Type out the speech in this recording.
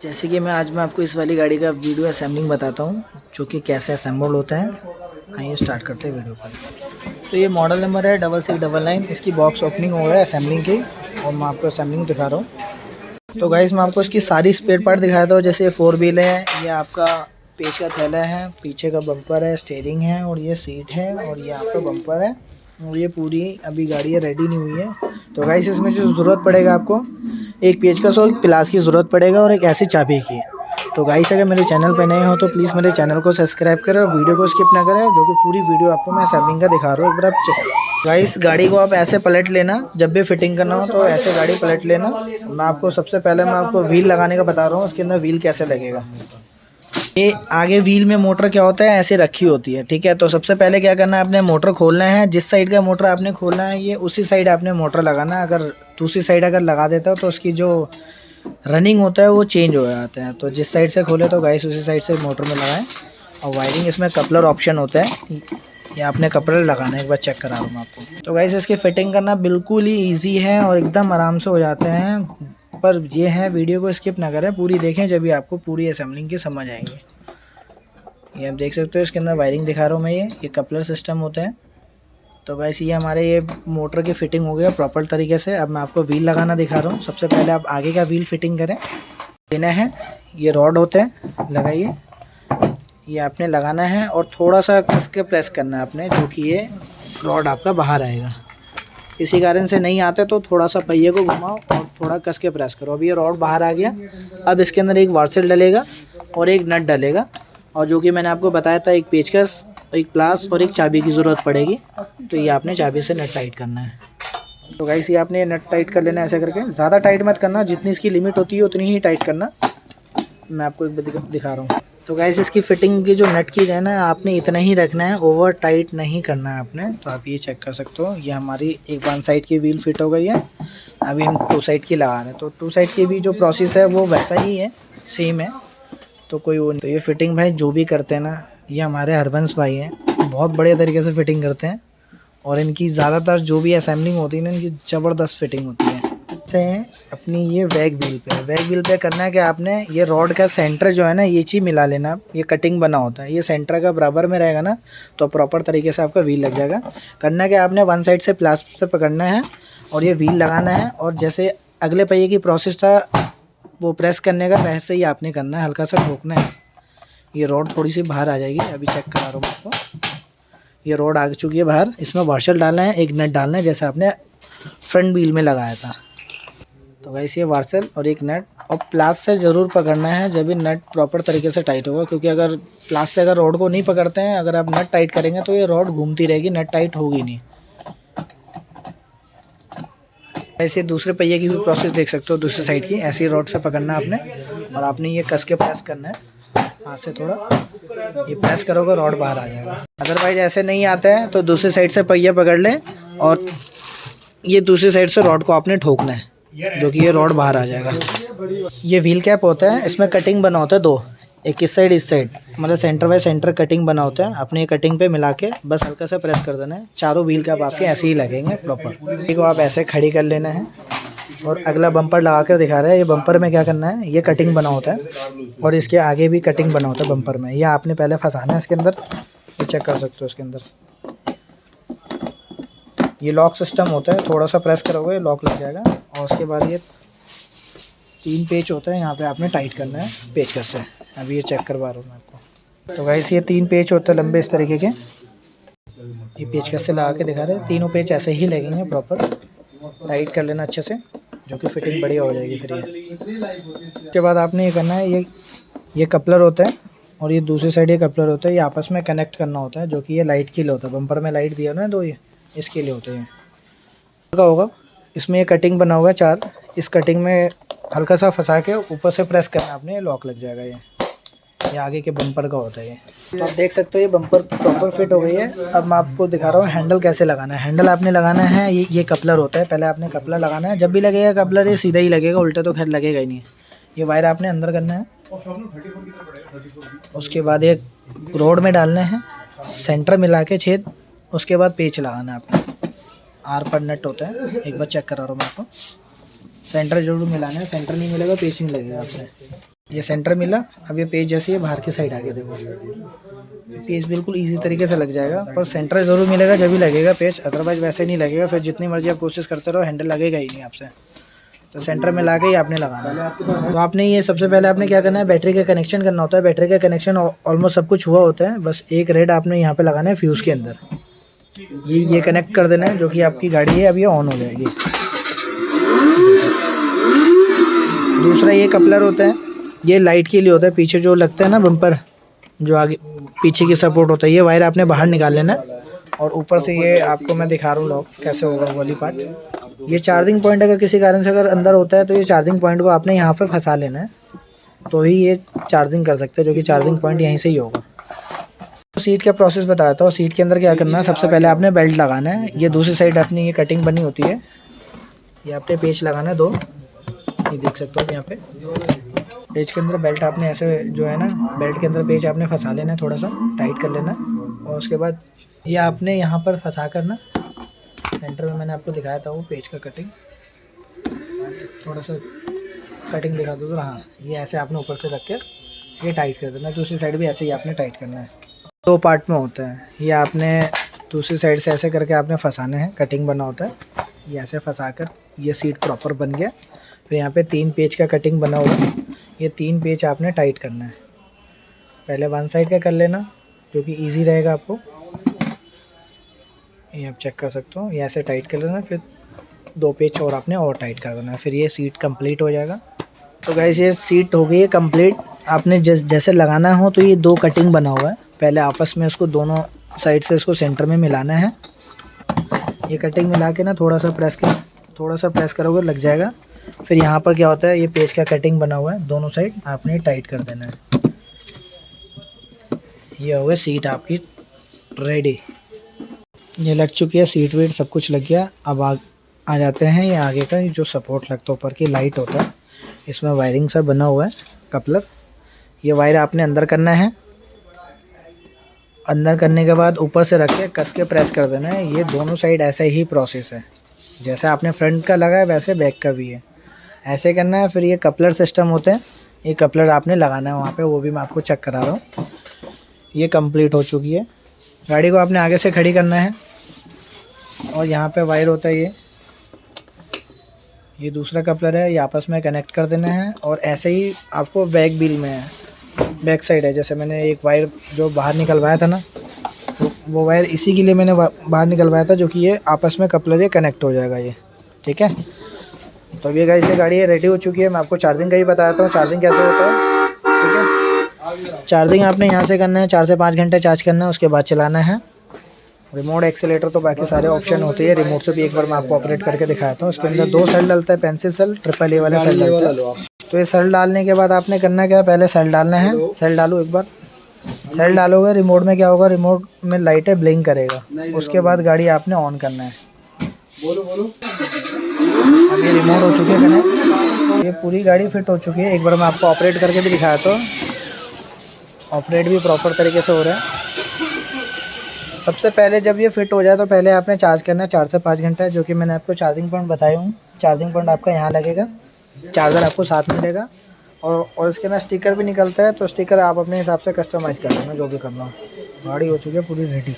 जैसे कि मैं आपको इस वाली गाड़ी का वीडियो असेंबलिंग बताता हूँ, जो कि कैसे असेंबल होता है। आइए स्टार्ट करते हैं वीडियो पर। तो ये मॉडल नंबर है 6699। इसकी बॉक्स ओपनिंग हो रहा है असेंबलिंग की, और मैं आपको असेंबलिंग दिखा रहा हूँ। तो गाइस मैं आपको इसकी सारी स्पेयर पार्ट दिखाता हूँ। जैसे 4 व्हील है, ये आपका पेच का थैला है, पीछे का बम्पर है, स्टीयरिंग है, और ये सीट है, और ये आपका बम्पर है, और ये पूरी अभी गाड़ी रेडी नहीं हुई है। तो गाइस इसमें जो ज़रूरत पड़ेगा आपको, एक पेचकस और एक प्लास की ज़रूरत पड़ेगा, और एक ऐसी चाबी की। तो गाइस अगर मेरे चैनल पर नए हो तो प्लीज़ मेरे चैनल को सब्सक्राइब करें और वीडियो को स्किप ना करें, जो कि पूरी वीडियो आपको मैं असेंबलिंग का दिखा रहा हूँ। एक बार आप गाइस गाड़ी को आप ऐसे पलट लेना, जब भी फिटिंग करना हो तो ऐसे गाड़ी पलट लेना। मैं आपको सबसे पहले मैं आपको व्हील लगाने का बता रहा हूँ, उसके अंदर व्हील कैसे लगेगा। ये आगे व्हील में मोटर क्या होता है, ऐसे रखी होती है, ठीक है। तो सबसे पहले क्या करना है, आपने मोटर खोलना है। जिस साइड का मोटर आपने खोलना है, ये उसी साइड आपने मोटर लगाना है। अगर दूसरी साइड अगर लगा देता हो तो उसकी जो रनिंग होता है वो चेंज हो जाता है। तो जिस साइड से खोले तो गाइस उसी साइड से मोटर में लगाएं। और वायरिंग इसमें कपलर ऑप्शन होता है, ये आपने कपलर लगाना है। एक बार चेक करा रहा हूँ मैं आपको। तो गाइस इसकी फिटिंग करना बिल्कुल ही ईजी है और एकदम आराम से हो जाते हैं। पर ये है, वीडियो को स्किप ना करें, पूरी देखें, जब भी आपको पूरी असेंबलिंग की समझ आएंगी। ये आप देख सकते हो, इसके अंदर वायरिंग दिखा रहा हूँ मैं। ये कपलर सिस्टम होता है। तो गाइस ये हमारे ये मोटर की फिटिंग हो गया प्रॉपर तरीके से। अब मैं आपको व्हील लगाना दिखा रहा हूँ। सबसे पहले आप आगे का व्हील फिटिंग करें, लेना है। ये रॉड होते हैं, लगाइए। ये आपने लगाना है और थोड़ा सा कस के प्रेस करना है आपने, जो कि ये रॉड आपका बाहर आएगा। किसी कारण से नहीं आते तो थोड़ा सा पहिए को घुमाओ और थोड़ा कस के प्रेस करो। अब ये रॉड बाहर आ गया। अब इसके अंदर एक वार्सेल डलेगा और एक नट डलेगा, और जो कि मैंने आपको बताया था, एक पेचकस, एक प्लास और एक चाबी की ज़रूरत पड़ेगी। तो ये आपने चाबी से नट टाइट करना है। तो गाइस ये आपने नट टाइट कर लेना है ऐसे करके। ज़्यादा टाइट मत करना, जितनी इसकी लिमिट होती है उतनी ही टाइट करना। मैं आपको एक बार दिखा रहा हूँ। तो गाइस इसकी फिटिंग की जो नट की है ना, आपने इतना ही रखना है, ओवर टाइट नहीं करना है आपने। तो आप ये चेक कर सकते हो, ये हमारी एक 1 साइड की व्हील फिट हो गई है। अभी हम 2 साइड की लगा रहे हैं। तो 2 साइड की भी जो प्रोसेस है वो वैसा ही है, सेम है, तो कोई वो नहीं। तो ये फिटिंग भाई जो भी करते हैं ना, ये हमारे हरबंस भाई हैं, बहुत बढ़िया तरीके से फिटिंग करते हैं। और इनकी ज़्यादातर जो भी असेंबलिंग होती है ना, इनकी ज़बरदस्त फिटिंग होती है। से अपनी ये वैग व्हील पे करना है कि आपने ये रॉड का सेंटर जो है ना, ये चीज़ मिला लेना। ये कटिंग बना होता है, ये सेंटर का बराबर में रहेगा ना, तो प्रॉपर तरीके से आपका व्हील लग जाएगा। करना कि आपने 1 साइड से प्लास से पकड़ना है और ये व्हील लगाना है। और जैसे अगले पहिए की प्रोसेस था वो प्रेस करने का, वैसे ही आपने करना है, हल्का सा ठोकना है। ये रॉड थोड़ी सी बाहर आ जाएगी, अभी चेक करा रहा हूँ आपको। ये रॉड आ चुकी है बाहर। इसमें वार्शल डालना है, एक नट डालना है, जैसे आपने फ्रंट व्हील में लगाया था। तो गाइस ये वार्शल और एक नट, और प्लास से ज़रूर पकड़ना है, जब भी नट प्रॉपर तरीके से टाइट होगा। क्योंकि अगर प्लास से अगर रॉड को नहीं पकड़ते हैं, अगर आप नट टाइट करेंगे तो ये रॉड घूमती रहेगी, नट टाइट होगी नहीं। ऐसे दूसरे पहिए की भी प्रोसेस देख सकते हो, दूसरी साइड की। ऐसी रॉड से पकड़ना आपने, और आपने ये कस के प्रेस करना है हाथ से थोड़ा। ये प्रेस करोगे रॉड बाहर आ जाएगा। अदरवाइज ऐसे नहीं आते हैं तो दूसरी साइड से पहिया पकड़ लें, और ये दूसरी साइड से रॉड को आपने ठोकना है, जो कि ये रॉड बाहर आ जाएगा। ये व्हील कैप होता है, इसमें कटिंग बना होता है 2, एक इस साइड, मतलब सेंटर बाय सेंटर कटिंग बना होता है। अपने कटिंग पे मिला के बस हल्का सा प्रेस कर देना है। चारों व्हील कैप आपके ऐसे ही लगेंगे प्रॉपर। ठीक, आप ऐसे खड़ी कर लेना है। और अगला बम्पर लगा कर दिखा रहा है। ये बम्पर में क्या करना है, ये कटिंग बना होता है, और इसके आगे भी कटिंग बना होता है बम्पर में। ये आपने पहले फंसाना है इसके अंदर। ये चेक कर सकते हो, इसके अंदर ये लॉक सिस्टम होता है। थोड़ा सा प्रेस करोगे लॉक लग जाएगा। और उसके बाद ये 3 पेच होता है, यहाँ पे आपने टाइट करना है पेचकस से। अभी ये चेक करवा रहा हूँ मैं आपको। तो गाइस ये 3 पेच होते हैं लंबे इस तरीके के। ये पेचकस से लगा के दिखा रहे हैं। तीनों पेच ऐसे ही लगेंगे, प्रॉपर टाइट कर लेना अच्छे से, जो कि फिटिंग बढ़िया हो जाएगी फिर। ये उसके बाद आपने ये करना है, ये कपलर होता है, और ये दूसरी साइड ये कपलर होता है। ये आपस में कनेक्ट करना होता है, जो कि ये लाइट के लिए होता है। बम्पर में लाइट दिया ना, तो ये इसके लिए होता है। का होगा, इसमें ये कटिंग बना हुआ है 4। इस कटिंग में हल्का सा फंसा के ऊपर से प्रेस करना आपने, लॉक लग जाएगा। ये आगे के बम्पर का होता है ये। तो आप देख सकते हो ये बम्पर प्रॉपर फिट हो गई है। अब मैं आपको दिखा रहा हूँ हैंडल कैसे लगाना है। हैंडल आपने लगाना है, ये कपलर होता है, पहले आपने कपलर लगाना है। जब भी लगेगा कपलर ये सीधा ही लगेगा, उल्टा तो खैर लगेगा ही नहीं। ये वायर आपने अंदर करना है, उसके बाद एक रोड में डालना है, सेंटर मिला के छेद। उसके बाद पेच लगाना है आपको। आर पर नट होता है, एक बार चेक करा रहा हूँ मैं आपको। सेंटर जरूर मिलाना है, सेंटर नहीं मिलेगा पेच नहीं लगेगा आपसे। ये सेंटर मिला। अब ये पेज जैसे ये बाहर की साइड आगे देखो, पेज बिल्कुल इजी तरीके से लग जाएगा, पर सेंटर ज़रूर मिलेगा जब भी लगेगा पेज, अदरवाइज वैसे नहीं लगेगा। फिर जितनी मर्जी आप कोशिश करते रहो हैंडल लगेगा ही नहीं आपसे। तो सेंटर में ला के ही आपने लगाना है। तो आपने ये सबसे पहले आपने क्या करना है, बैटरी का कनेक्शन करना होता है। बैटरी का कनेक्शन ऑलमोस्ट सब कुछ हुआ होता है, बस एक रेड आपने यहाँ पे लगाना है फ्यूज़ के अंदर। ये कनेक्ट कर देना है, जो कि आपकी गाड़ी है अब ये ऑन हो जाएगी। दूसरा ये कपलर होता है, ये लाइट के लिए होता है। पीछे जो लगता है ना बम्पर, जो आगे पीछे की सपोर्ट होता है, ये वायर आपने बाहर निकाल लेना है। और ऊपर से ये आपको मैं दिखा रहा हूँ लॉक कैसे होगा वो वाली पार्ट। ये चार्जिंग पॉइंट अगर किसी कारण से अगर अंदर होता है तो ये चार्जिंग पॉइंट को आपने यहाँ पे फंसा लेना है, तो ही ये चार्जिंग कर सकते हैं, जो कि चार्जिंग पॉइंट यहीं से ही होगा। तो सीट का प्रोसेस बताता हूँ। सीट के अंदर क्या करना है, सबसे पहले आपने बेल्ट लगाना है। ये दूसरी साइड अपनी ये कटिंग बनी होती है, ये आपने पेच लगाना है 2, ये देख सकते हो आप यहाँ पे। पेज के अंदर बेल्ट आपने ऐसे जो है ना, बेल्ट के अंदर पेज आपने फंसा लेना है, थोड़ा सा टाइट कर लेना है। और उसके बाद ये आपने यहाँ पर फंसा कर ना, सेंटर में मैंने आपको दिखाया था वो पेज का कटिंग, थोड़ा सा कटिंग दिखा दो तो हाँ, ये ऐसे आपने ऊपर से रख के ये टाइट कर देना। दूसरी साइड भी ऐसे ही आपने टाइट करना है। 2 पार्ट में होता है ये, आपने दूसरी साइड से ऐसे करके आपने फंसाना है, कटिंग बना होता है। ये ऐसे फंसा कर ये सीट प्रॉपर बन गया। फिर यहाँ पे 3 पेज का कटिंग बना हुआ है, ये 3 पेज आपने टाइट करना है। पहले 1 साइड का कर लेना, क्योंकि इजी रहेगा आपको। ये आप चेक कर सकते हो, ये ऐसे टाइट कर लेना। फिर 2 पेज और आपने और टाइट कर देना है, फिर ये सीट कंप्लीट हो जाएगा। तो गाइस ये सीट हो गई है कंप्लीट। आपने जैसे लगाना हो तो ये 2 कटिंग बना हुआ है, पहले आपस में इसको दोनों साइड से इसको सेंटर में मिलाना है। ये कटिंग मिला के ना थोड़ा सा प्रेस करोगे लग जाएगा। फिर यहाँ पर क्या होता है, ये पेज का कटिंग बना हुआ है, दोनों साइड आपने टाइट कर देना है। ये हो गई सीट आपकी रेडी। ये लग चुकी है, सीट वेट सब कुछ लग गया। अब आ जाते हैं ये आगे का जो सपोर्ट लगता है, ऊपर की लाइट होता है, इसमें वायरिंग सा बना हुआ है कपलर। ये वायर आपने अंदर करना है। अंदर करने के बाद ऊपर से रख के कस के प्रेस कर देना है। ये दोनों साइड ऐसा ही प्रोसेस है, जैसे आपने फ्रंट का लगा है वैसे बैक का भी है, ऐसे करना है। फिर ये कपलर सिस्टम होते हैं, ये कपलर आपने लगाना है वहाँ पे, वो भी मैं आपको चेक करा रहा हूँ। ये कंप्लीट हो चुकी है। गाड़ी को आपने आगे से खड़ी करना है, और यहाँ पे वायर होता है, ये दूसरा कपलर है, ये आपस में कनेक्ट कर देना है। और ऐसे ही आपको बैक व्हील में है, बैक साइड है, जैसे मैंने एक वायर जो बाहर निकलवाया था ना, वो वायर इसी के लिए मैंने बाहर निकलवाया था, जो कि ये आपस में कपलर ये कनेक्ट हो जाएगा ये, ठीक है। तो ये गाइस ये गाड़ी रेडी हो चुकी है। मैं आपको चार्जिंग का ही बताता हूँ, चार्जिंग कैसे होता है, ठीक है। चार्जिंग आपने यहाँ से करना है, 4 से 5 घंटे चार्ज करना है, उसके बाद चलाना है। रिमोट एक्सीलेटर तो बाकी सारे ऑप्शन होते हैं, रिमोट से भी एक बार मैं आपको ऑपरेट करके दिखाता हूँ। इसके अंदर 2 सेल डलता है, पेंसिल सेल, AAA वाला सेल डलता है। तो ये सेल डालने के बाद आपने करना क्या है, पहले सेल डालना है। सेल डालो एक बार, सेल डालोगे रिमोट में क्या होगा, रिमोट में लाइटें ब्लिंक करेगा। उसके बाद गाड़ी आपने ऑन करना है। अब ये रिमोट हो चुकी है कनेक्ट, ये पूरी गाड़ी फिट हो चुकी है। एक बार मैं आपको ऑपरेट करके भी दिखाया, तो ऑपरेट भी प्रॉपर तरीके से हो रहा है। सबसे पहले जब ये फिट हो जाए तो पहले आपने चार्ज करना है 4 से 5 घंटा, जो कि मैंने आपको चार्जिंग पॉइंट बताया हूँ। चार्जिंग पॉइंट आपका यहाँ लगेगा, चार्जर आपको साथ मिलेगा, और इसके ना स्टिकर भी निकलता है, तो स्टिकर आप अपने हिसाब से कस्टमाइज़ कर लेना, जो भी करना हो। गाड़ी हो चुकी है पूरी रेडी।